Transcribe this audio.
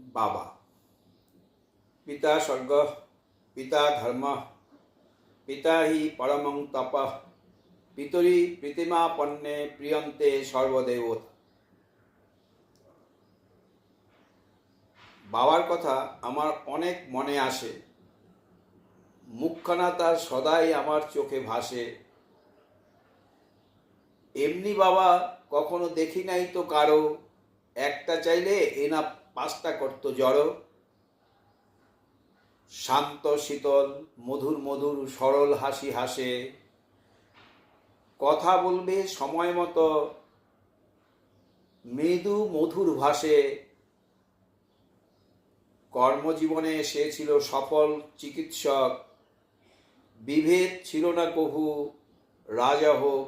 বাবা। পিতা স্বর্গ, পিতা ধর্ম, পিতা হি পরমং তপ, পিতরি প্রীতিমাপন্নে প্রিয়ন্তে সর্বদেবতা। বাবার কথা আমার অনেক মনে আসে, মুখখানা তার সদাই আমার চোখে ভাসে। এমনি বাবা কখনো দেখি নাই তো কারো, একটা চাইলে এনা পাঁচটা করত জড়ো। শান্ত শীতল মধুর মধুর সরল হাসি হাসে, কথা বলবে সময় মতো মৃদু মধুর ভাষে। কর্মজীবনে সে ছিল সফল চিকিৎসক, বিভেদ ছিল না কভু, রাজা হোক